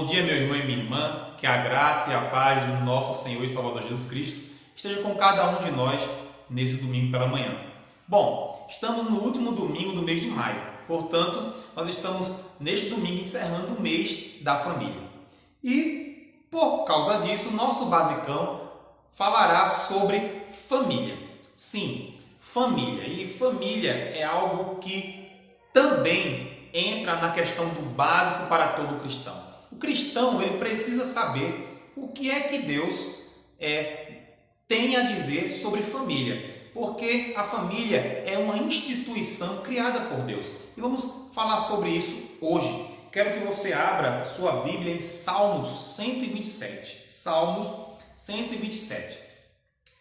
Bom dia, meu irmão e minha irmã, que a graça e a paz do nosso Senhor e Salvador Jesus Cristo esteja com cada um de nós nesse domingo pela manhã. Bom, estamos no último domingo do mês de maio, portanto, nós estamos neste domingo encerrando o mês da família. E, por causa disso, nosso basicão falará sobre família. Sim, família. E família é algo que também entra na questão do básico para todo cristão. O cristão ele precisa saber o que é que Deus tem a dizer sobre família, porque a família é uma instituição criada por Deus. E vamos falar sobre isso hoje. Quero que você abra sua Bíblia em Salmos 127. Salmos 127.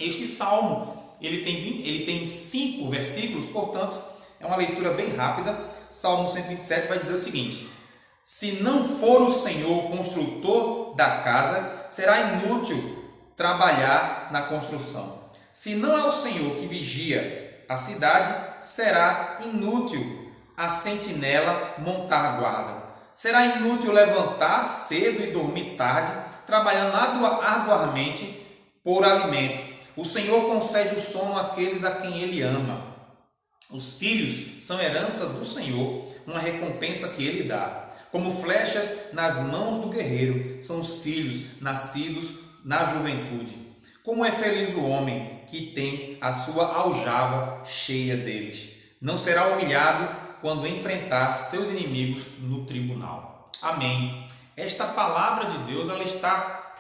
Este salmo ele tem 5 versículos, portanto, é uma leitura bem rápida. Salmo 127 vai dizer o seguinte: se não for o Senhor o construtor da casa, será inútil trabalhar na construção. Se não é o Senhor que vigia a cidade, será inútil a sentinela montar guarda. Será inútil levantar cedo e dormir tarde, trabalhando arduamente por alimento. O Senhor concede o sono àqueles a quem Ele ama. Os filhos são herança do Senhor, uma recompensa que Ele dá. Como flechas nas mãos do guerreiro, são os filhos nascidos na juventude. Como é feliz o homem que tem a sua aljava cheia deles. Não será humilhado quando enfrentar seus inimigos no tribunal. Amém. Esta palavra de Deus ela está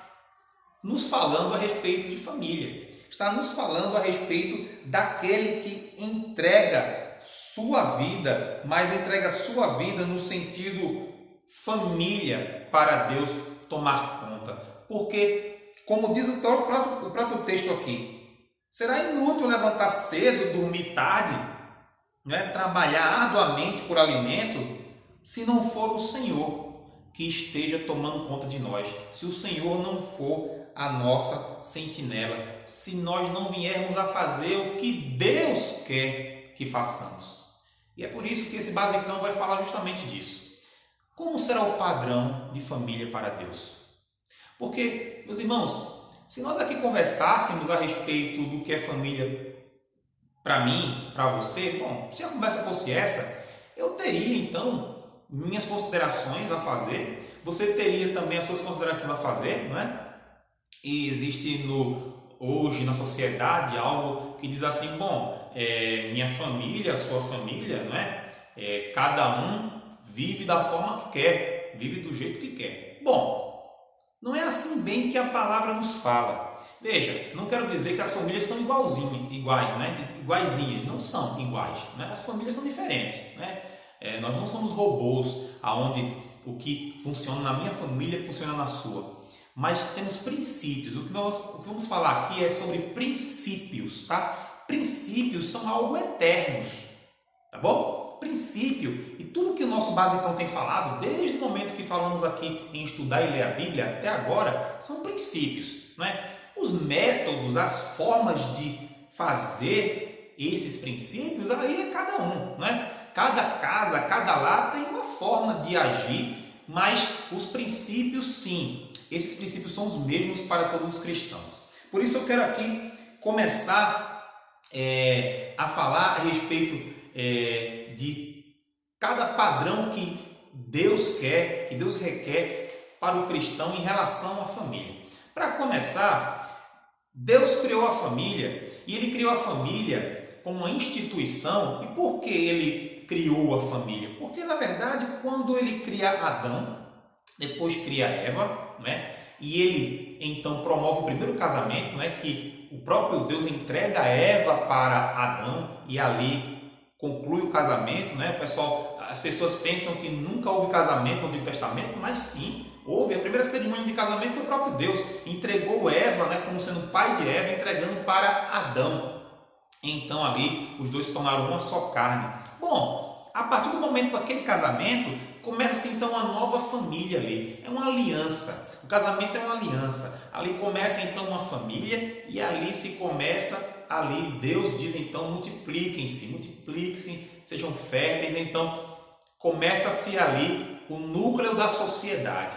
nos falando a respeito de família. Está nos falando a respeito daquele que entrega sua vida, mas entrega sua vida no sentido família para Deus tomar conta. Porque, como diz o próprio texto aqui, será inútil levantar cedo, dormir tarde, trabalhar arduamente por alimento, se não for o Senhor que esteja tomando conta de nós, se o Senhor não for a nossa sentinela, se nós não viermos a fazer o que Deus quer que façamos. E é por isso que esse basicão vai falar justamente disso. Como será o padrão de família para Deus? Porque, meus irmãos, se nós aqui conversássemos a respeito do que é família para mim, para você, bom, se a conversa fosse essa, eu teria então minhas considerações a fazer, você teria também as suas considerações a fazer, não é? E existe hoje na sociedade algo que diz assim, bom, minha família, a sua família, não é? Cada um vive da forma que quer, vive do jeito que quer. Bom, não é assim bem que a palavra nos fala. Veja, não quero dizer que as famílias são iguais, né? Iguaizinhas, não são iguais, né? As famílias são diferentes, né? Nós não somos robôs, aonde o que funciona na minha família funciona na sua. Mas temos princípios. O que vamos falar aqui é sobre princípios, tá? Princípios são algo eternos, tá bom? Princípio, e tudo que o nosso basicão tem falado, desde o momento que falamos aqui em estudar e ler a Bíblia até agora, são princípios, né? Os métodos, as formas de fazer esses princípios, aí é cada um, né? Cada casa, cada lar tem uma forma de agir, mas os princípios sim, esses princípios são os mesmos para todos os cristãos. Por isso eu quero aqui começar a falar a respeito de cada padrão que Deus quer, que Deus requer para o cristão em relação à família. Para começar, Deus criou a família e Ele criou a família como uma instituição. E por que Ele criou a família? Porque na verdade quando Ele cria Adão, depois cria Eva, né? E Ele então promove o primeiro casamento, né? Que o próprio Deus entrega Eva para Adão e ali conclui o casamento, né? As pessoas pensam que nunca houve casamento no Antigo Testamento, mas sim, houve. A primeira cerimônia de casamento foi o próprio Deus. Entregou Eva, né, como sendo pai de Eva, entregando para Adão. Então ali os dois se tornaram uma só carne. Bom, a partir do momento daquele casamento, começa então uma nova família ali. É uma aliança. O casamento é uma aliança. Ali começa então uma família e ali se começa, ali Deus diz então multipliquem-se, sejam férteis. Então começa-se ali o núcleo da sociedade.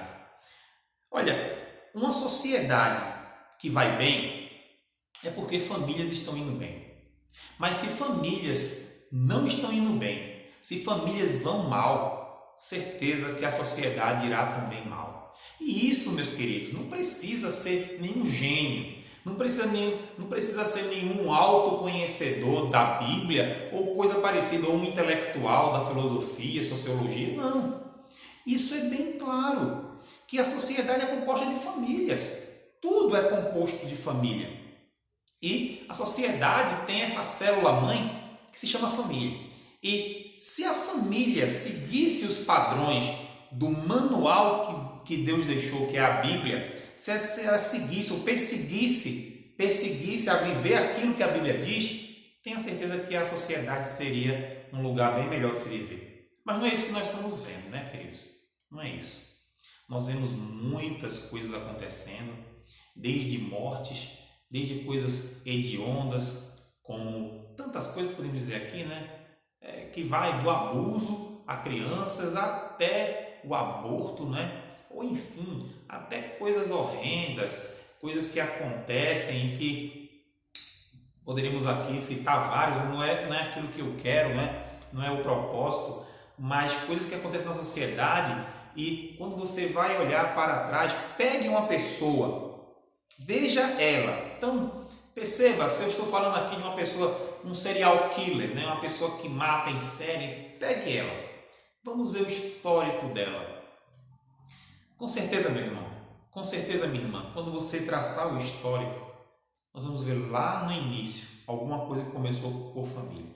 Olha, uma sociedade que vai bem é porque famílias estão indo bem. Mas se famílias não estão indo bem, se famílias vão mal, certeza que a sociedade irá também mal. E isso, meus queridos, não precisa ser nenhum gênio, não precisa ser nenhum autoconhecedor da Bíblia ou coisa parecida, ou um intelectual da filosofia, sociologia, não. Isso é bem claro, que a sociedade é composta de famílias, tudo é composto de família. E a sociedade tem essa célula-mãe que se chama família. E se a família seguisse os padrões do manual que Deus deixou, que é a Bíblia, se ela seguisse ou perseguisse a viver aquilo que a Bíblia diz, tenho certeza que a sociedade seria um lugar bem melhor de se viver. Mas não é isso que nós estamos vendo, né, queridos? Não é isso. Nós vemos muitas coisas acontecendo, desde mortes, desde coisas hediondas, como tantas coisas podemos dizer aqui, né? Que vai do abuso a crianças até o aborto, né? Ou enfim, até coisas horrendas, coisas que acontecem, que poderíamos aqui citar várias, não é aquilo que eu quero, né? Não é o propósito, mas coisas que acontecem na sociedade. E quando você vai olhar para trás, pegue uma pessoa, veja ela. Então, perceba, se eu estou falando aqui de uma pessoa, um serial killer, né? Uma pessoa que mata em série, pegue ela. Vamos ver o histórico dela. Com certeza, meu irmão, com certeza, minha irmã, quando você traçar o histórico, nós vamos ver lá no início alguma coisa que começou por família.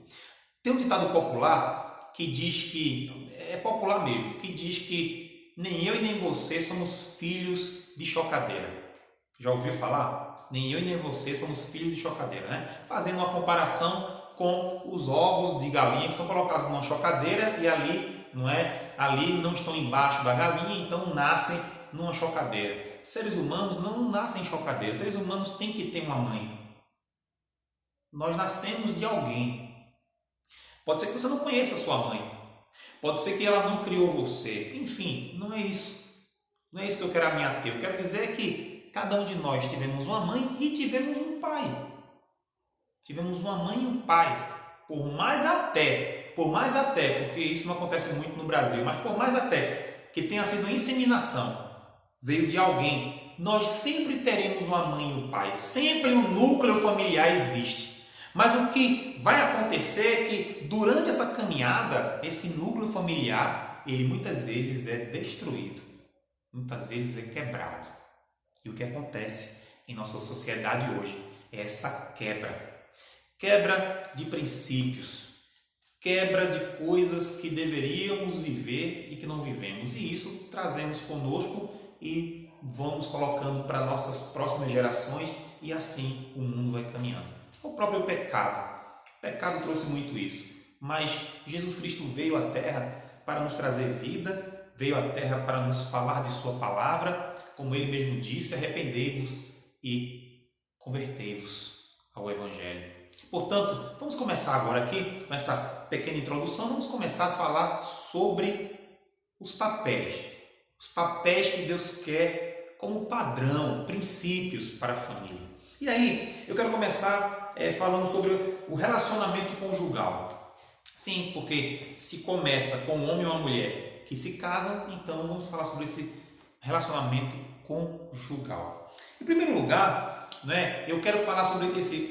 Tem um ditado popular que diz que, é popular mesmo, que diz que nem eu e nem você somos filhos de chocadeira. Já ouviu falar? Nem eu e nem você somos filhos de chocadeira, né? Fazendo uma comparação com os ovos de galinha que são colocados numa chocadeira e ali, não é? Ali não estão embaixo da galinha, então nascem numa chocadeira. Seres humanos não nascem em chocadeira. Seres humanos têm que ter uma mãe. Nós nascemos de alguém. Pode ser que você não conheça a sua mãe. Pode ser que ela não criou você. Enfim, não é isso. Não é isso que eu quero me ater. Eu quero dizer que cada um de nós tivemos uma mãe e tivemos um pai. Tivemos uma mãe e um pai. Por mais até, porque isso não acontece muito no Brasil, mas por mais até que tenha sido inseminação, veio de alguém, nós sempre teremos uma mãe e um pai. Sempre o núcleo familiar existe. Mas o que vai acontecer é que durante essa caminhada, esse núcleo familiar, ele muitas vezes é destruído. Muitas vezes é quebrado. E o que acontece em nossa sociedade hoje é essa quebra. Quebra de princípios, quebra de coisas que deveríamos viver e que não vivemos. E isso trazemos conosco e vamos colocando para nossas próximas gerações e assim o mundo vai caminhando. O próprio pecado. O pecado trouxe muito isso. Mas Jesus Cristo veio à Terra para nos trazer vida, veio à Terra para nos falar de sua palavra, como ele mesmo disse, arrependei-vos e convertei-vos ao Evangelho. Portanto, vamos começar agora aqui, com essa pequena introdução, vamos começar a falar sobre os papéis que Deus quer como padrão, princípios para a família. E aí, eu quero começar falando sobre o relacionamento conjugal. Sim, porque se começa com um homem e uma mulher que se casam, então vamos falar sobre esse relacionamento conjugal. Em primeiro lugar, né, eu quero falar sobre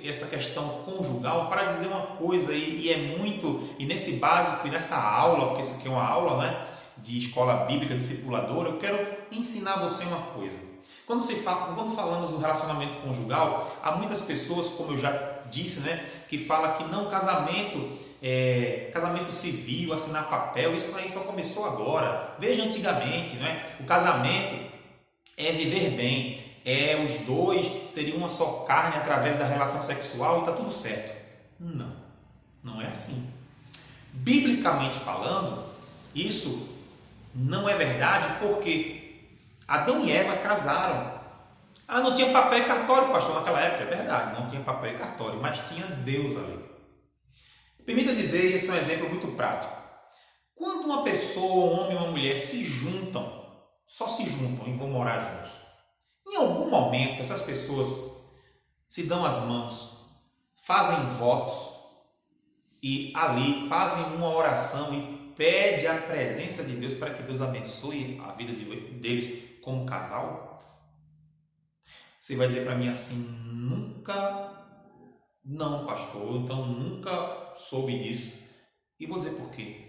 essa questão conjugal para dizer uma coisa, e nesse básico, e nessa aula, porque isso aqui é uma aula, né, de escola bíblica discipuladora, eu quero ensinar você uma coisa. Quando falamos do relacionamento conjugal, há muitas pessoas, como eu já disse, né, que falam que não, casamento civil, assinar papel, isso aí só começou agora. Veja antigamente, né, o casamento é viver bem, os dois seriam uma só carne através da relação sexual e está tudo certo. Não é assim. Biblicamente falando, isso não é verdade, porque Adão e Eva casaram. Não tinha papel e cartório, pastor, naquela época. É verdade, não tinha papel e cartório, mas tinha Deus ali. Permita dizer, esse é um exemplo muito prático. Quando uma pessoa, um homem e uma mulher se juntam, só se juntam e vão morar juntos. Em algum momento, essas pessoas se dão as mãos, fazem votos e ali fazem uma oração e pedem a presença de Deus para que Deus abençoe a vida deles como casal? Você vai dizer para mim assim, nunca, não, pastor, então nunca soube disso. E vou dizer por quê.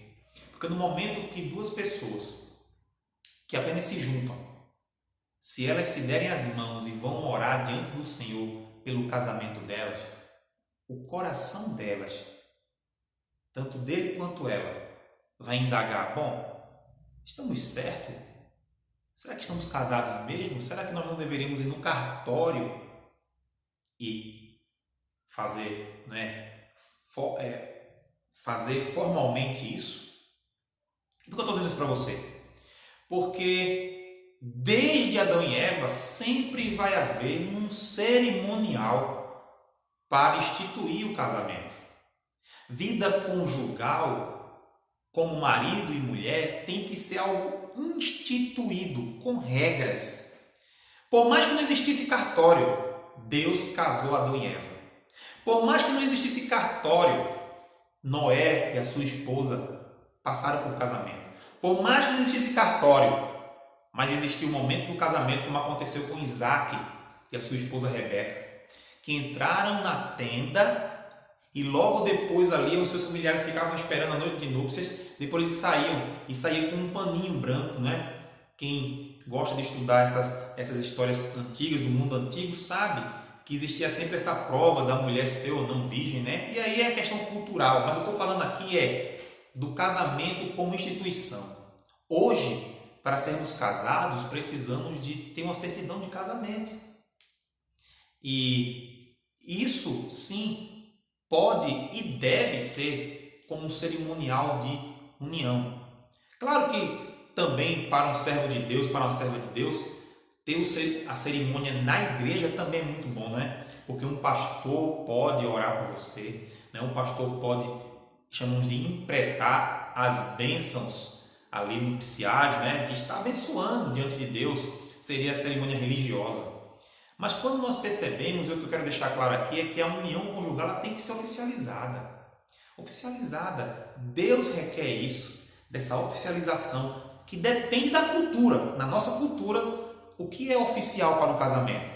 Porque no momento que duas pessoas que apenas se juntam, se elas se derem as mãos e vão orar diante do Senhor pelo casamento delas, o coração delas, tanto dele quanto ela, vai indagar, bom, estamos certos? Será que estamos casados mesmo? Será que nós não deveríamos ir no cartório e fazer, fazer formalmente isso? Por que eu estou dizendo isso para você? Porque desde Adão e Eva sempre vai haver um cerimonial para instituir o casamento. Vida conjugal, como marido e mulher, tem que ser algo instituído, com regras. Por mais que não existisse cartório, Deus casou Adão e Eva. Por mais que não existisse cartório, Noé e a sua esposa passaram por casamento. Por mais que não existisse cartório, mas existiu o momento do casamento, como aconteceu com Isaac e a sua esposa Rebeca, que entraram na tenda e logo depois ali os seus familiares ficavam esperando a noite de núpcias, depois eles saíam com um paninho branco, né? Quem gosta de estudar essas histórias antigas, do mundo antigo, sabe que existia sempre essa prova da mulher ser ou não virgem, né? E aí é a questão cultural, mas eu estou falando aqui do casamento como instituição. Hoje, para sermos casados, precisamos de ter uma certidão de casamento. E isso, sim, pode e deve ser como um cerimonial de união. Claro que também para um servo de Deus, para uma serva de Deus, ter a cerimônia na igreja também é muito bom, né? Porque um pastor pode orar por você, né? Um pastor pode, chamamos de impretrar as bênçãos ali nupciais, né? De estar abençoando diante de Deus, seria a cerimônia religiosa. Mas quando nós percebemos, e o que eu quero deixar claro aqui é que a união conjugal ela tem que ser oficializada. Oficializada. Deus requer isso, dessa oficialização, que depende da cultura. Na nossa cultura, o que é oficial para o casamento?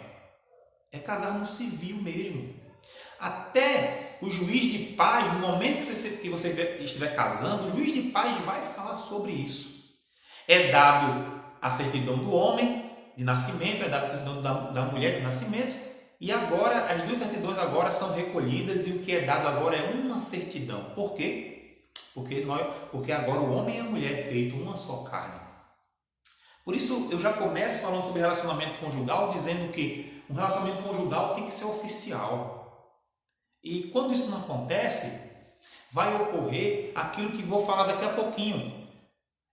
É casar no civil mesmo. Até o juiz de paz, no momento que você estiver casando, o juiz de paz vai falar sobre isso. É dado a certidão do homem de nascimento, é dado a certidão da mulher de nascimento, e agora as duas certidões agora são recolhidas e o que é dado agora é uma certidão. Por quê? Porque agora o homem e a mulher é feito uma só carne. Por isso eu já começo falando sobre relacionamento conjugal, dizendo que um relacionamento conjugal tem que ser oficial. E quando isso não acontece, vai ocorrer aquilo que vou falar daqui a pouquinho.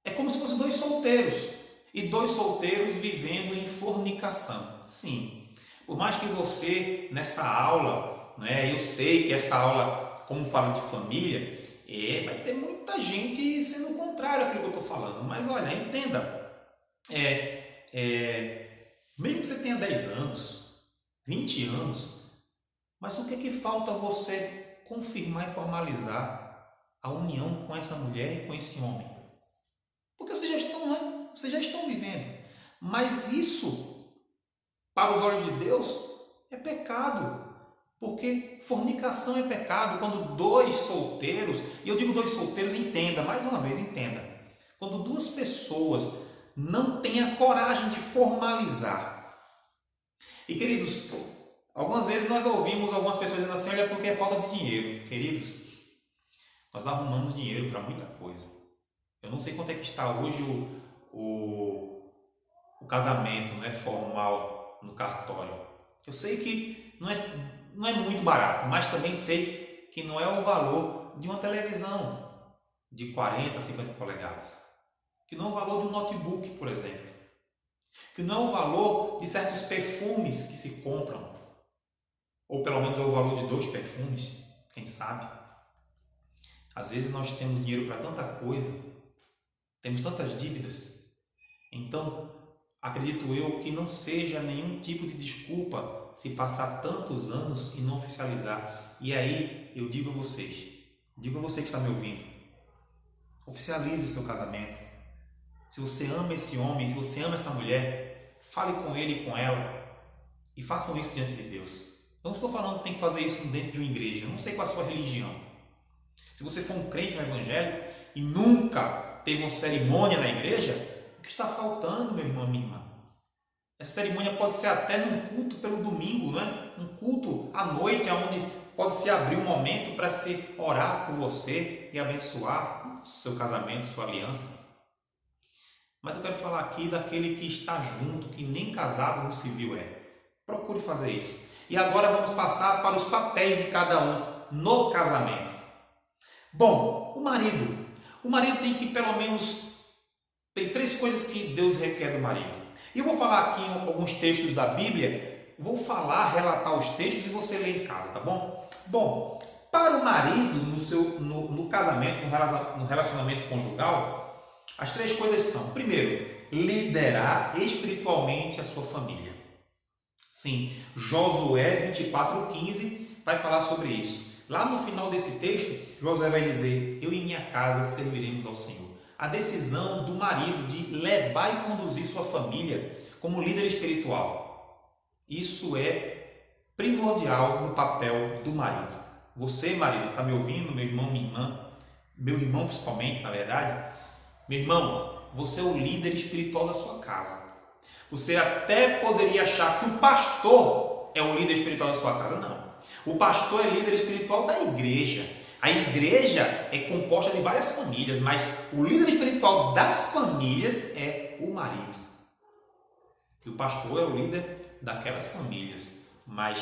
É como se fossem dois solteiros, e dois solteiros vivendo em fornicação. Sim, por mais que você, nessa aula, eu sei que essa aula, como fala de família, vai ter muita gente sendo contrária àquilo que eu estou falando. Mas olha, entenda, mesmo que você tenha 10 anos, 20 anos, mas o que é que falta você confirmar e formalizar a união com essa mulher e com esse homem? Porque vocês já estão vivendo. Mas isso, para os olhos de Deus, é pecado. Porque fornicação é pecado quando dois solteiros, e eu digo dois solteiros, entenda, mais uma vez entenda. Quando duas pessoas não têm a coragem de formalizar. E queridos, algumas vezes nós ouvimos algumas pessoas dizendo assim, olha, porque é falta de dinheiro. Queridos, nós arrumamos dinheiro para muita coisa. Eu não sei quanto é que está hoje o casamento, formal no cartório. Eu sei que não é muito barato, mas também sei que não é o valor de uma televisão de 40, 50 polegadas. Que não é o valor do notebook, por exemplo. Que não é o valor de certos perfumes que se compram. Ou pelo menos é o valor de 2 perfumes, quem sabe. Às vezes nós temos dinheiro para tanta coisa, temos tantas dívidas. Então, acredito eu que não seja nenhum tipo de desculpa se passar tantos anos e não oficializar. E aí eu digo a vocês, digo a você que está me ouvindo, oficialize o seu casamento. Se você ama esse homem, se você ama essa mulher, fale com ele e com ela e façam isso diante de Deus. Eu não estou falando que tem que fazer isso dentro de uma igreja, eu não sei qual é a sua religião. Se você for um crente no Evangelho e nunca teve uma cerimônia na igreja, o que está faltando, meu irmão, minha irmã? Essa cerimônia pode ser até num culto pelo domingo, não é? Um culto à noite, onde pode se abrir um momento para se orar por você e abençoar o seu casamento, sua aliança. Mas eu quero falar aqui daquele que está junto, que nem casado no civil é. Procure fazer isso. E agora vamos passar para os papéis de cada um no casamento. Bom, o marido tem que pelo menos, tem 3 coisas que Deus requer do marido. E eu vou falar aqui alguns textos da Bíblia, vou relatar os textos e você lê em casa, tá bom? Bom, para o marido no casamento, no relacionamento conjugal, as 3 coisas são, primeiro, liderar espiritualmente a sua família. Sim, Josué 24:15 vai falar sobre isso. Lá no final desse texto, Josué vai dizer: eu e minha casa serviremos ao Senhor. A decisão do marido de levar e conduzir sua família como líder espiritual. Isso é primordial no papel do marido. Você, marido, está me ouvindo, meu irmão, minha irmã, meu irmão principalmente, na verdade. Meu irmão, você é o líder espiritual da sua casa. Você até poderia achar que o pastor é o líder espiritual da sua casa. Não. O pastor é líder espiritual da igreja. A igreja é composta de várias famílias, mas o líder espiritual das famílias é o marido. E o pastor é o líder daquelas famílias, mas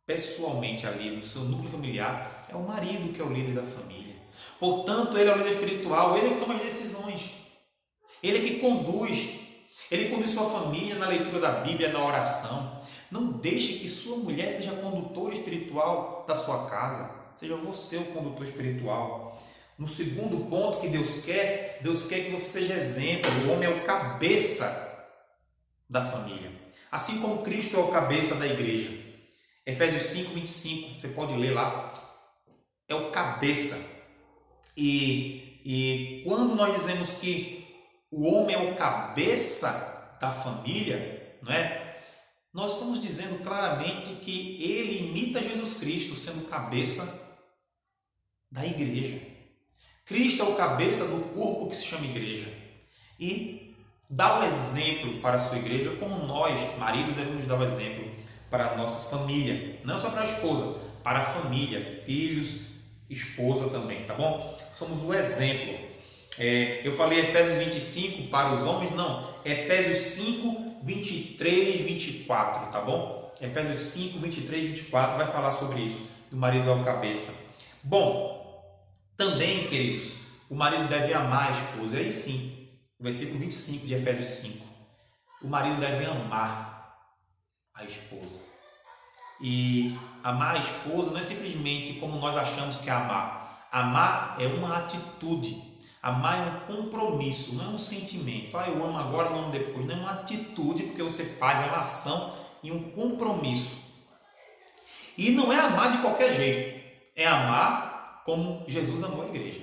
pessoalmente ali no seu núcleo familiar é o marido que é o líder da família. Portanto, ele é o líder espiritual, ele é que toma as decisões, ele é que conduz, ele conduz sua família na leitura da Bíblia, na oração. Não deixe que sua mulher seja condutora espiritual da sua casa, seja você o condutor espiritual. No segundo ponto que Deus quer que você seja exemplo. O homem é o cabeça da família, assim como Cristo é o cabeça da igreja. Efésios 5:25, você pode ler lá, é o cabeça. E quando nós dizemos que o homem é o cabeça da família, não é? Nós estamos dizendo claramente que ele imita Jesus Cristo, sendo cabeça da igreja. Cristo é o cabeça do corpo que se chama igreja. E dá o exemplo para a sua igreja, como nós, maridos, devemos dar o exemplo para a nossa família. Não só para a esposa, para a família, filhos, esposa também, tá bom? Somos o exemplo. Eu falei Efésios 25 para os homens, não. Efésios 5, 23, 24, tá bom? Efésios 5, 23, 24 vai falar sobre isso. O marido é o cabeça. Bom, também, queridos, o marido deve amar a esposa. E aí sim, o versículo 25 de Efésios 5. O marido deve amar a esposa. E amar a esposa não é simplesmente como nós achamos que é amar. Amar é uma atitude. Amar é um compromisso, não é um sentimento. Eu amo agora, não amo depois. Não é uma atitude, porque você faz uma ação e um compromisso. E não é amar de qualquer jeito. É amar como Jesus amou a igreja.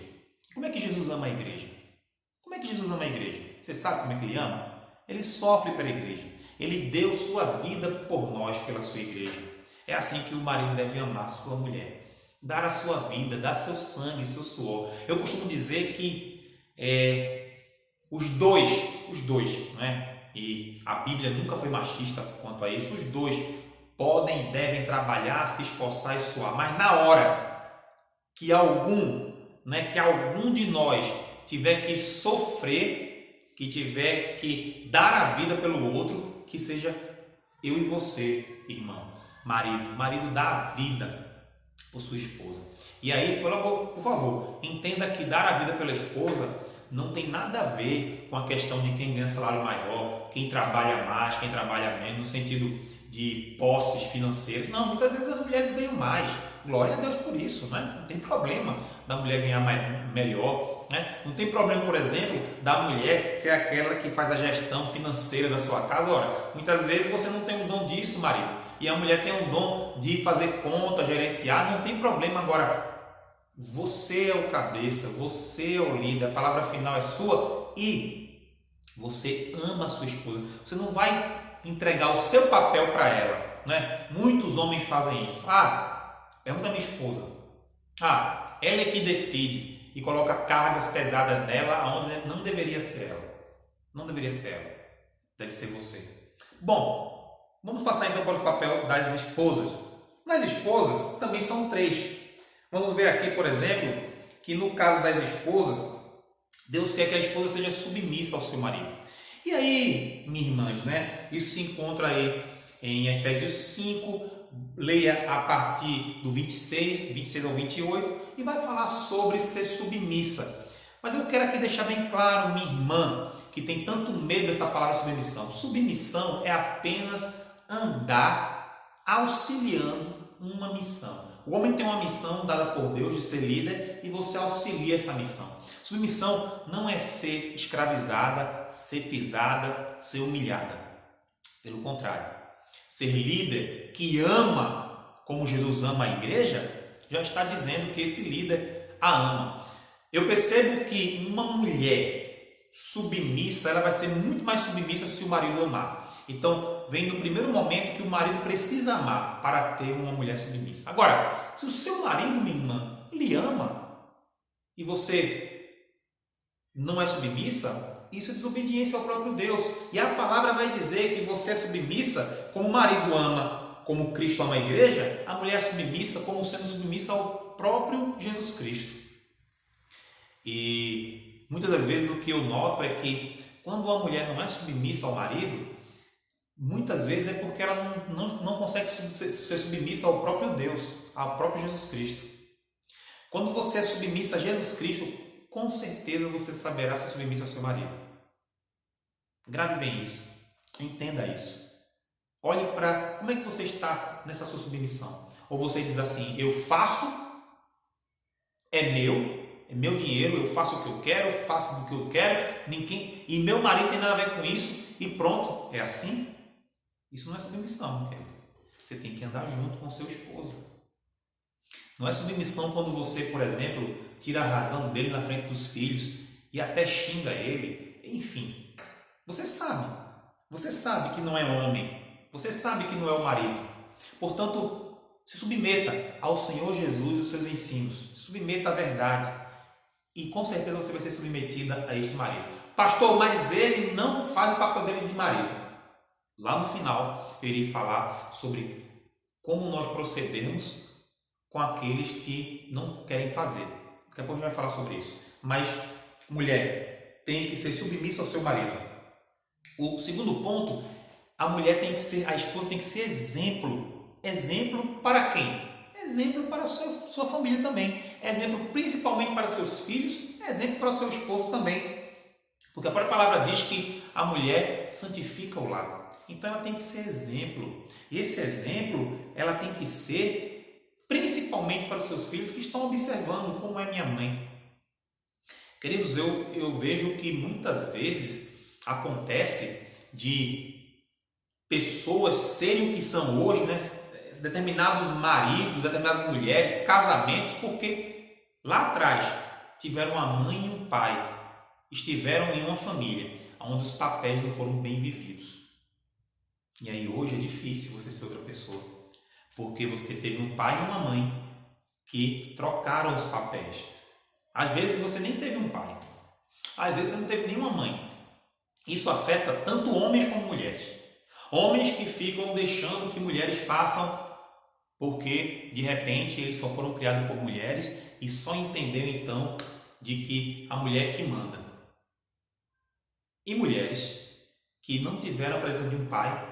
Como é que Jesus ama a igreja? Como é que Jesus ama a igreja? Você sabe como é que ele ama? Ele sofre pela igreja. Ele deu sua vida por nós, pela sua igreja. É assim que o marido deve amar sua mulher. Dar a sua vida, dar seu sangue, seu suor. Eu costumo dizer que os dois, não é? E a Bíblia nunca foi machista quanto a isso. Os dois podem e devem trabalhar, se esforçar e suar. Mas na hora que algum de nós tiver que sofrer, que tiver que dar a vida pelo outro, que seja eu e você, irmão, marido dá a vida por sua esposa. E aí, por favor, entenda que dar a vida pela esposa não tem nada a ver com a questão de quem ganha salário maior, quem trabalha mais, quem trabalha menos, no sentido de posses financeiros. Não, muitas vezes as mulheres ganham mais. Glória a Deus por isso, né? Não tem problema da mulher ganhar melhor, né? Não tem problema, por exemplo, da mulher ser aquela que faz a gestão financeira da sua casa. Ora, muitas vezes você não tem um dom disso, marido, e a mulher tem um dom de fazer conta, gerenciar, não tem problema. Agora, você é o cabeça, você é o líder, a palavra final é sua e você ama a sua esposa. Você não vai entregar o seu papel para ela, né? Muitos homens fazem isso. Pergunta a minha esposa. Ela é que decide e coloca cargas pesadas nela onde não deveria ser ela. Não deveria ser ela. Deve ser você. Bom, vamos passar então para o papel das esposas. As esposas também são 3. Vamos ver aqui, por exemplo, que no caso das esposas, Deus quer que a esposa seja submissa ao seu marido. E aí, minhas irmãs, né? Isso se encontra aí em Efésios 5, leia a partir do 26 ao 28 e vai falar sobre ser submissa. Mas eu quero aqui deixar bem claro, minha irmã, que tem tanto medo dessa palavra submissão. Submissão é apenas andar auxiliando uma missão. O homem tem uma missão dada por Deus de ser líder e você auxilia essa missão. Submissão não é ser escravizada, ser pisada, ser humilhada. Pelo contrário. Ser líder que ama como Jesus ama a igreja, já está dizendo que esse líder a ama. Eu percebo que uma mulher submissa, ela vai ser muito mais submissa se o marido amar. Então, vem no primeiro momento que o marido precisa amar para ter uma mulher submissa. Agora, se o seu marido, minha irmã, lhe ama e você não é submissa, isso é desobediência ao próprio Deus. E a palavra vai dizer que você é submissa como o marido ama, como Cristo ama a igreja, a mulher é submissa como sendo submissa ao próprio Jesus Cristo. E muitas das vezes o que eu noto é que quando uma mulher não é submissa ao marido, muitas vezes é porque ela não consegue ser submissa ao próprio Deus, ao próprio Jesus Cristo. Quando você é submissa a Jesus Cristo, com certeza você saberá ser submissa ao seu marido. Grave bem isso. Entenda isso. Olhe para como é que você está nessa sua submissão. Ou você diz assim, eu faço, é meu dinheiro, eu faço o que eu quero, eu faço o que eu quero, e meu marido tem nada a ver com isso, e pronto, é assim? Isso não é submissão, querido. Você tem que andar junto com o seu esposo. Não é submissão quando você, por exemplo, tira a razão dele na frente dos filhos e até xinga ele. Enfim, você sabe que não é homem, você sabe que não é o marido. Portanto, se submeta ao Senhor Jesus e os seus ensinos, se submeta à verdade e com certeza você vai ser submetida a este marido. Pastor, mas ele não faz o papel dele de marido. Lá no final, eu irei falar sobre como nós procedermos com aqueles que não querem fazer. Daqui a pouco a gente vai falar sobre isso. Mas, mulher, tem que ser submissa ao seu marido. O segundo ponto, a esposa tem que ser exemplo. Exemplo para quem? Exemplo para a sua família também. Exemplo principalmente para seus filhos, exemplo para seu esposo também. Porque a própria palavra diz que a mulher santifica o lar. Então ela tem que ser exemplo. E esse exemplo, ela tem que ser principalmente para os seus filhos que estão observando como é minha mãe. Queridos, eu vejo que muitas vezes acontece de pessoas serem o que são hoje, né? Determinados maridos, determinadas mulheres, casamentos, porque lá atrás tiveram uma mãe e um pai, estiveram em uma família onde os papéis não foram bem vividos. E aí hoje é difícil você ser outra pessoa, porque você teve um pai e uma mãe que trocaram os papéis. Às vezes você nem teve um pai, às vezes você não teve nenhuma mãe. Isso afeta tanto homens como mulheres. Homens que ficam deixando que mulheres façam porque de repente eles só foram criados por mulheres e só entenderam então de que a mulher que manda. E mulheres que não tiveram a presença de um pai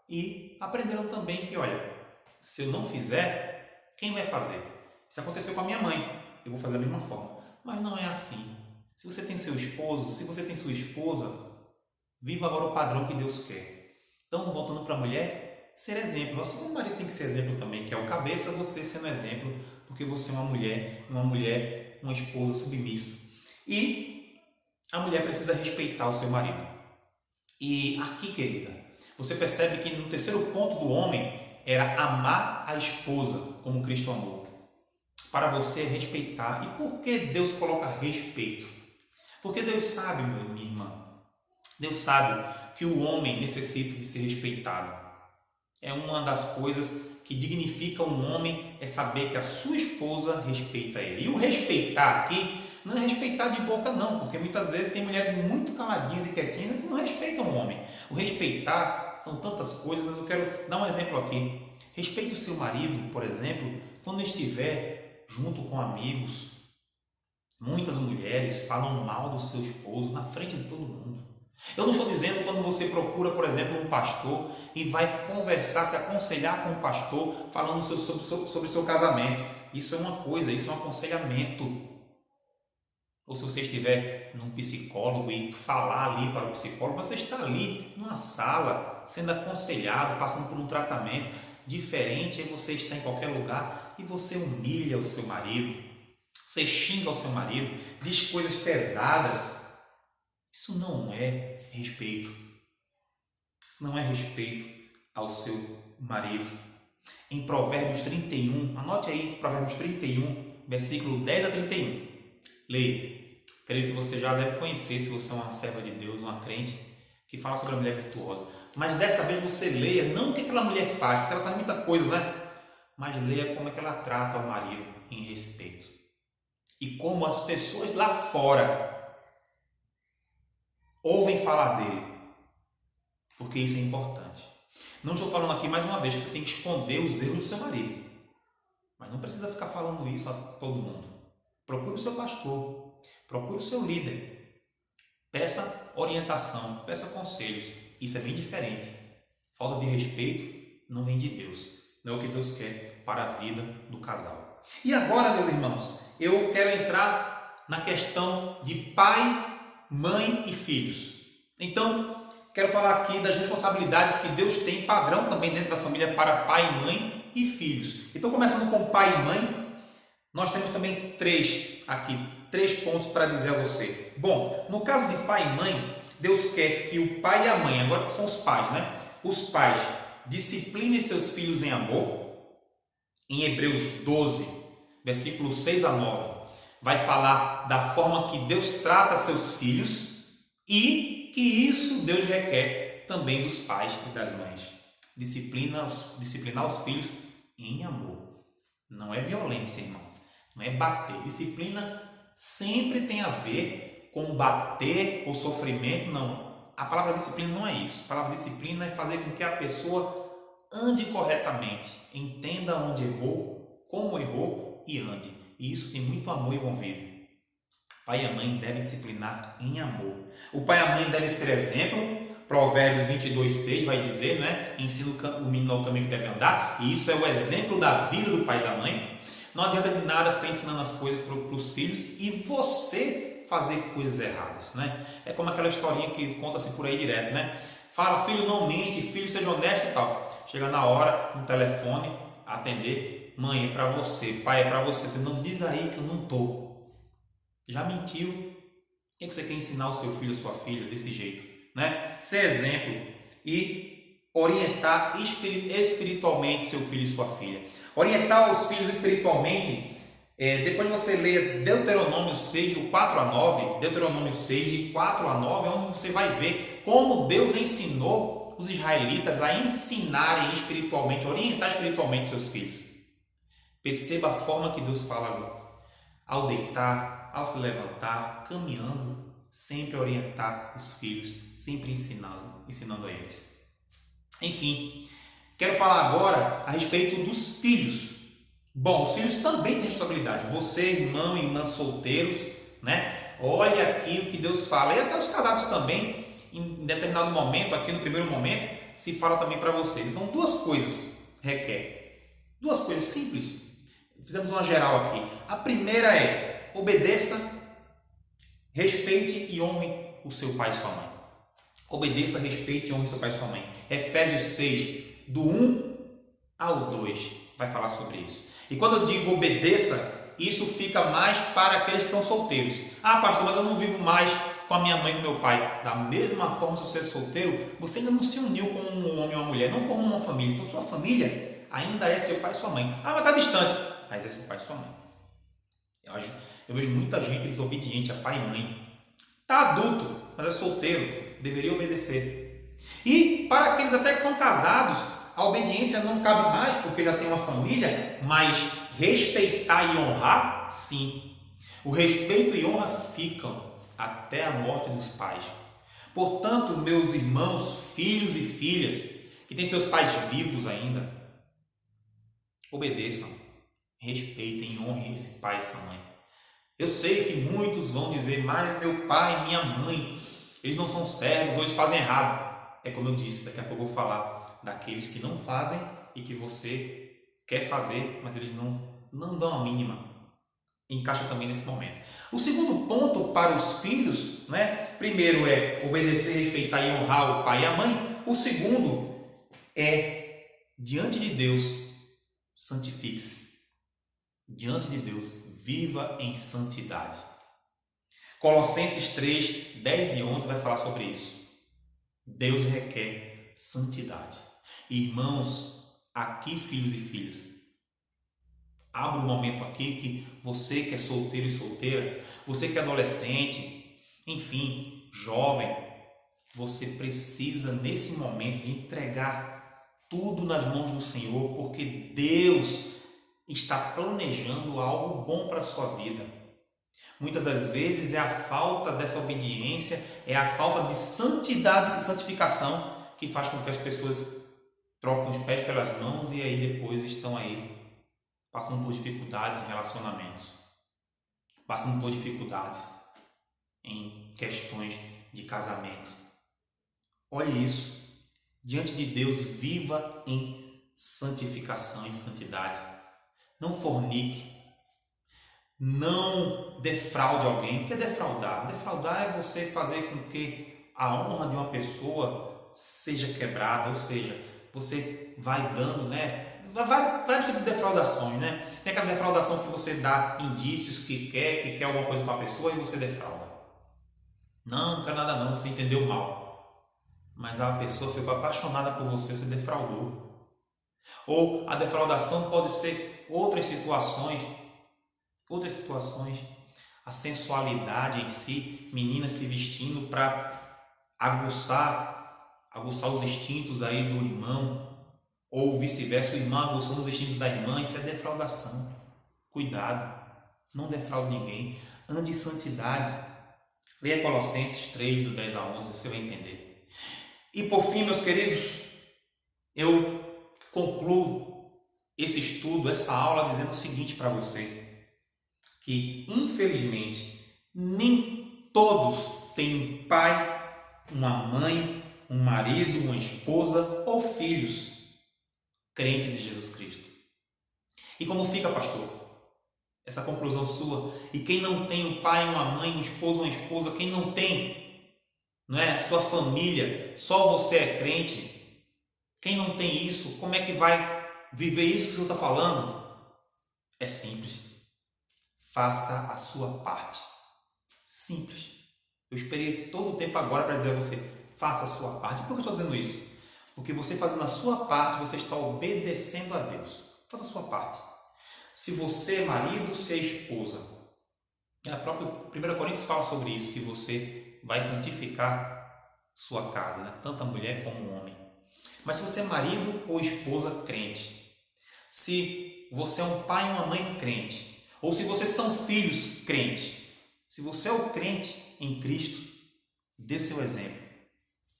e aprenderam também que, olha, se eu não fizer, quem vai fazer? Isso aconteceu com a minha mãe, eu vou fazer da mesma forma. Mas não é assim. Se você tem seu esposo, se você tem sua esposa, viva agora o padrão que Deus quer. Então, voltando para a mulher, ser exemplo. Assim como o marido tem que ser exemplo também, que é o cabeça, você sendo exemplo, porque você é uma mulher, uma esposa submissa. E a mulher precisa respeitar o seu marido. E aqui, querida, você percebe que no terceiro ponto do homem era amar a esposa como Cristo amou. Para você respeitar. E por que Deus coloca respeito? Porque Deus sabe, minha irmã, Deus sabe que o homem necessita de ser respeitado. É uma das coisas que dignifica um homem, é saber que a sua esposa respeita ele. E o respeitar aqui não é respeitar de boca não, porque muitas vezes tem mulheres muito caladinhas e quietinhas que não respeitam o homem. O respeitar são tantas coisas, mas eu quero dar um exemplo aqui. Respeite o seu marido, por exemplo, quando estiver junto com amigos. Muitas mulheres falam mal do seu esposo na frente de todo mundo. Eu não estou dizendo quando você procura, por exemplo, um pastor e vai conversar, se aconselhar com o pastor falando sobre o seu casamento. Isso é uma coisa, isso é um aconselhamento. Ou se você estiver num psicólogo e falar ali para o psicólogo, você está ali numa sala, sendo aconselhado, passando por um tratamento. Diferente é você estar em qualquer lugar e você humilha o seu marido, você xinga o seu marido, diz coisas pesadas. Isso não é respeito. Isso não é respeito ao seu marido. Em Provérbios 31, anote aí Provérbios 31, versículo 10 a 31. Leia. Creio que você já deve conhecer, se você é uma serva de Deus, uma crente, que fala sobre a mulher virtuosa. Mas dessa vez você leia, não o que aquela mulher faz, porque ela faz muita coisa, né? Mas leia como é que ela trata o marido em respeito. E como as pessoas lá fora ouvem falar dele, porque isso é importante. Não estou falando aqui mais uma vez que você tem que esconder os erros do seu marido, mas não precisa ficar falando isso a todo mundo. Procure o seu pastor, procure o seu líder, peça orientação, peça conselhos. Isso é bem diferente. Falta de respeito não vem de Deus, não é o que Deus quer para a vida do casal. E agora, meus irmãos, eu quero entrar na questão de pai, mãe e filhos. Então, quero falar aqui das responsabilidades que Deus tem padrão também dentro da família para pai, mãe e filhos. Então, começando com pai e mãe, nós temos também três pontos para dizer a você. Bom, no caso de pai e mãe, Deus quer que o pai e a mãe, agora são os pais, né? Os pais disciplinem seus filhos em amor. Em Hebreus 12, versículos 6 a 9. Vai falar da forma que Deus trata seus filhos e que isso Deus requer também dos pais e das mães. Disciplinar os filhos em amor. Não é violência, irmãos. Não é bater. Disciplina sempre tem a ver com bater ou sofrimento. Não. A palavra disciplina não é isso. A palavra disciplina é fazer com que a pessoa ande corretamente. Entenda onde errou, como errou e ande. E isso tem muito amor envolvido. Pai e a mãe devem disciplinar em amor. O pai e a mãe devem ser exemplo. Provérbios 22:6 vai dizer, né? Ensina o menino ao caminho que deve andar. E isso é o exemplo da vida do pai e da mãe. Não adianta de nada ficar ensinando as coisas para os filhos e você fazer coisas erradas, né? É como aquela historinha que conta-se por aí direto, né? Fala, filho, não mente, filho, seja honesto e tal. Chega na hora, no telefone, atender. Mãe, é para você, pai, é para você. Você não diz aí que eu não estou. Já mentiu. O que você quer ensinar o seu filho ou sua filha desse jeito, né? Ser exemplo e orientar espiritualmente seu filho e sua filha. Orientar os filhos espiritualmente, depois você lê Deuteronômio 6, do 4 a 9, Deuteronômio 6, de 4 a 9, onde você vai ver como Deus ensinou os israelitas a ensinarem espiritualmente, orientar espiritualmente seus filhos. Perceba a forma que Deus fala ao deitar, ao se levantar, caminhando, sempre orientar os filhos, sempre ensinando a eles. Enfim, quero falar agora a respeito dos filhos. Bom, os filhos também têm responsabilidade. Você, irmão e irmã solteiros, né? Olha aqui o que Deus fala. E até os casados também, em determinado momento, aqui no primeiro momento, se fala também para vocês. Então, duas coisas requer. Duas coisas simples. Fizemos uma geral aqui. A primeira é: obedeça, respeite e honre o seu pai e sua mãe. Obedeça, respeite e honre o seu pai e sua mãe. Efésios 6, do 1 ao 2 vai falar sobre isso. E quando eu digo obedeça, isso fica mais para aqueles que são solteiros. Ah, pastor, mas eu não vivo mais com a minha mãe e com meu pai. Da mesma forma, se você é solteiro, você ainda não se uniu com um homem ou uma mulher, não formou uma família. Então, sua família ainda é seu pai e sua mãe. Ah, mas está distante. Mas é seu pai e sua mãe. Eu vejo muita gente desobediente a pai e mãe. Está adulto, mas é solteiro, deveria obedecer. E para aqueles até que são casados, a obediência não cabe mais porque já tem uma família, mas respeitar e honrar, sim. O respeito e honra ficam até a morte dos pais. Portanto, meus irmãos, filhos e filhas, que têm seus pais vivos ainda, obedeçam, respeitem e honrem esse pai e essa mãe. Eu sei que muitos vão dizer, mas meu pai e minha mãe, eles não são servos ou eles fazem errado. É como eu disse, daqui a pouco eu vou falar daqueles que não fazem e que você quer fazer, mas eles não dão a mínima. Encaixa também nesse momento. O segundo ponto para os filhos, primeiro é obedecer, respeitar e honrar o pai e a mãe. O segundo é, diante de Deus, santifique-se. Diante de Deus, viva em santidade. Colossenses 3, 10 e 11 vai falar sobre isso. Deus requer santidade. Irmãos, aqui filhos e filhas, abra um momento aqui que você que é solteiro e solteira, você que é adolescente, enfim, jovem, você precisa nesse momento entregar tudo nas mãos do Senhor, porque Deus está planejando algo bom para a sua vida. Muitas das vezes é a falta dessa obediência, é a falta de santidade e santificação que faz com que as pessoas troquem os pés pelas mãos e aí depois estão aí passando por dificuldades em relacionamentos, passando por dificuldades em questões de casamento. Olhe isso, diante de Deus, viva em santificação e santidade. Não fornique, não defraude alguém. O que é defraudar? Defraudar é você fazer com que a honra de uma pessoa seja quebrada, ou seja, você vai dando, vários tipos de defraudações, Tem aquela defraudação que você dá indícios que quer alguma coisa para a pessoa e você defrauda. Não quer nada não, você entendeu mal. Mas a pessoa ficou apaixonada por você, você defraudou. Ou a defraudação pode ser outras situações, a sensualidade em si, meninas se vestindo para aguçar os instintos aí do irmão, ou vice-versa, o irmão aguçando os instintos da irmã. Isso é defraudação. Cuidado, não defraude ninguém, ande em santidade. Leia Colossenses 3, do 10 a 11, você vai entender. E por fim, meus queridos, eu concluo esse estudo, essa aula, dizendo o seguinte para você, que infelizmente nem todos têm um pai, uma mãe, um marido, uma esposa ou filhos crentes em Jesus Cristo. E como fica, pastor, essa conclusão sua? E quem não tem um pai, uma mãe, um esposo, uma esposa, quem não tem, sua família, só você é crente, quem não tem isso, como é que vai viver isso que o Senhor está falando? É simples. Faça a sua parte. Simples. Eu esperei todo o tempo agora para dizer a você, faça a sua parte. Por que eu estou dizendo isso? Porque você fazendo a sua parte, você está obedecendo a Deus. Faça a sua parte. Se você é marido, se é esposa, a própria 1 Coríntios fala sobre isso, que você vai santificar sua casa, tanto a mulher como o homem. Mas se você é marido ou esposa crente, se você é um pai ou uma mãe crente, ou se vocês são filhos crentes, se você é o crente em Cristo, dê seu exemplo,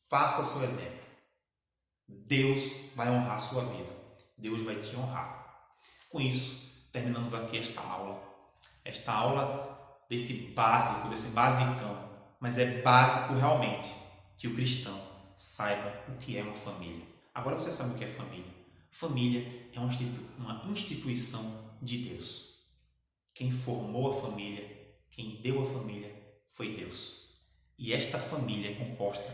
faça o seu exemplo. Deus vai honrar a sua vida, Deus vai te honrar. Com isso, terminamos aqui esta aula desse básico, desse basicão, mas é básico realmente que o cristão saiba o que é uma família. Agora você sabe o que é família. Família é uma instituição de Deus. Quem formou a família, quem deu a família foi Deus. E esta família é composta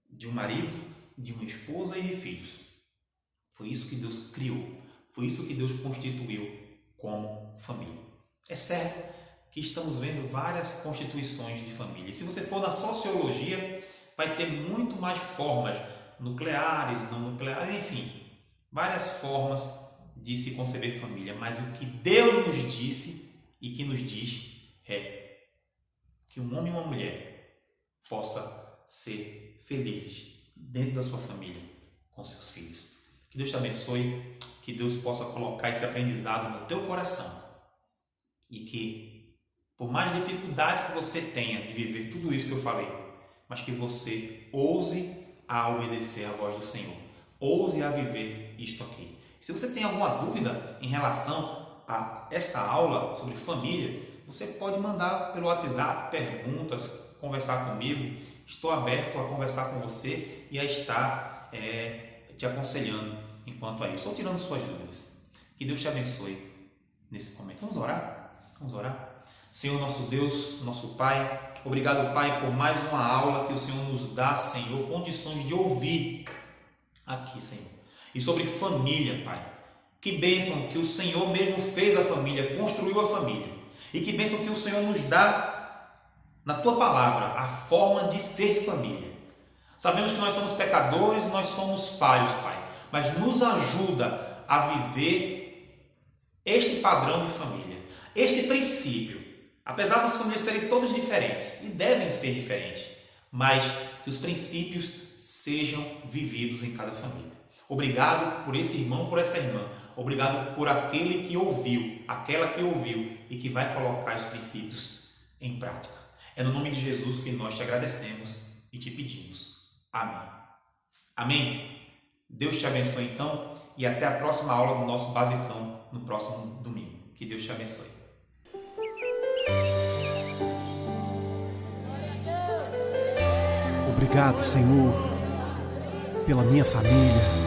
de um marido, de uma esposa e de filhos. Foi isso que Deus criou. Foi isso que Deus constituiu como família. É certo que estamos vendo várias constituições de família. E se você for na sociologia, vai ter muito mais formas, nucleares, não nucleares, enfim, várias formas de se conceber família. Mas o que Deus nos disse e que nos diz é que um homem e uma mulher possa ser felizes dentro da sua família, com seus filhos. Que Deus te abençoe, que Deus possa colocar esse aprendizado no teu coração e que, por mais dificuldade que você tenha de viver tudo isso que eu falei, mas que você ouse a obedecer à voz do Senhor, ouse a viver isto aqui. Se você tem alguma dúvida em relação a essa aula sobre família, você pode mandar pelo WhatsApp perguntas, conversar comigo. Estou aberto a conversar com você e a estar te aconselhando enquanto a isso, ou tirando suas dúvidas. Que Deus te abençoe nesse momento. Vamos orar? Vamos orar? Senhor, nosso Deus, nosso Pai, obrigado, Pai, por mais uma aula que o Senhor nos dá, Senhor, condições de ouvir aqui, Senhor. E sobre família, Pai. Que bênção que o Senhor mesmo fez a família, construiu a família. E que bênção que o Senhor nos dá, na Tua palavra, a forma de ser família. Sabemos que nós somos pecadores, nós somos falhos, Pai. Mas nos ajuda a viver este padrão de família, este princípio. Apesar das famílias serem todas diferentes, e devem ser diferentes, mas que os princípios sejam vividos em cada família. Obrigado por esse irmão, por essa irmã. Obrigado por aquele que ouviu, aquela que ouviu e que vai colocar os princípios em prática. É no nome de Jesus que nós te agradecemos e te pedimos. Amém. Amém. Deus te abençoe então e até a próxima aula do nosso Basicão no próximo domingo. Que Deus te abençoe. Obrigado, Senhor, pela minha família.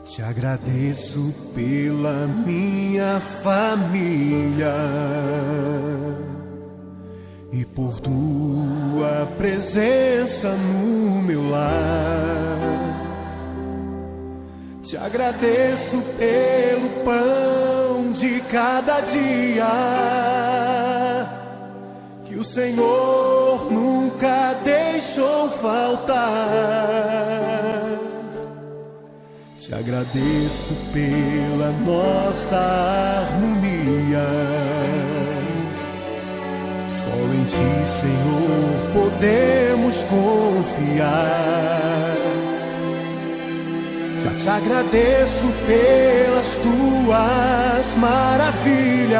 Te agradeço pela minha família e por tua presença no meu lar. Te agradeço pelo pão de cada dia que o Senhor nunca deixou faltar. Te agradeço pela nossa harmonia. Só em Ti, Senhor, podemos confiar. Já te agradeço pelas Tuas maravilhas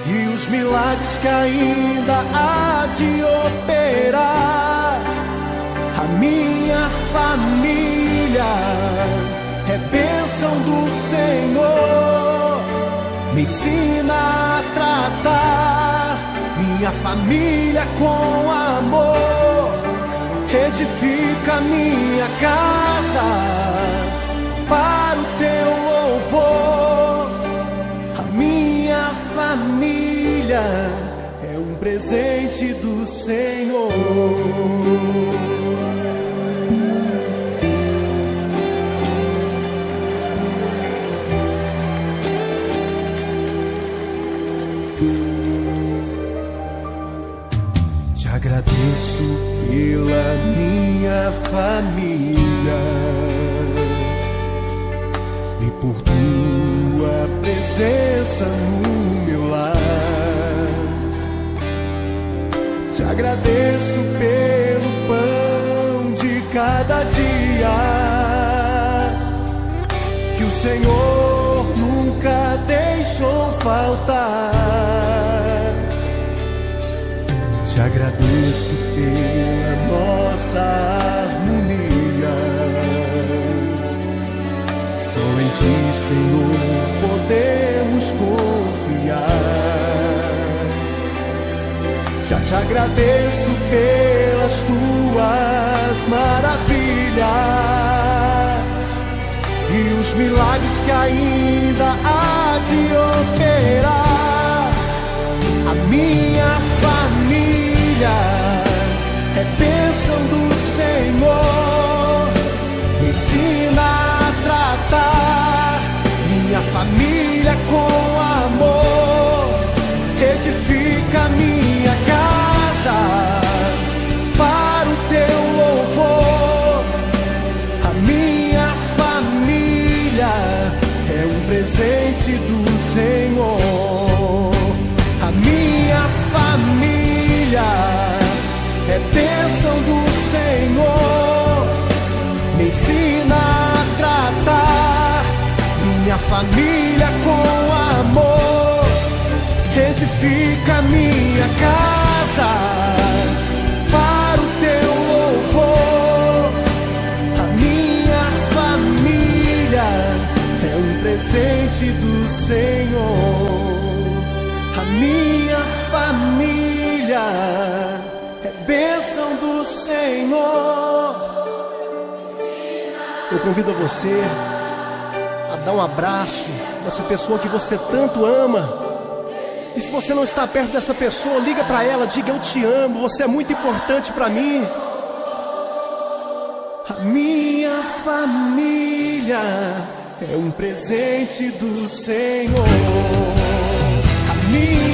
e os milagres que ainda há de operar. A minha família é bênção do Senhor. Me ensina a tratar minha família com amor. Edifica minha casa para o Teu louvor. A minha família é um presente do Senhor. Te agradeço pela minha família e por Tua presença no meu lar. Te agradeço pelo pão de cada dia que o Senhor nunca deixou faltar. Te agradeço pela nossa harmonia. Só em Ti, Senhor, podemos confiar. Já te te agradeço pelas tuas maravilhas e os milagres que ainda há de operar. A minha família é bênção do Senhor, me ensina a tratar minha família com amor, edifica minha casa para o teu louvor. A minha família é um presente do Senhor. A minha família é bênção do Senhor, me ensina a tratar minha família com amor, edifica minha casa para o teu louvor. A minha família é um presente do Senhor. A minha família é bênção do Senhor. Eu convido você a dar um abraço nessa pessoa que você tanto ama. E se você não está perto dessa pessoa, liga para ela, diga: eu te amo, você é muito importante para mim. A minha família é um presente do Senhor. A minha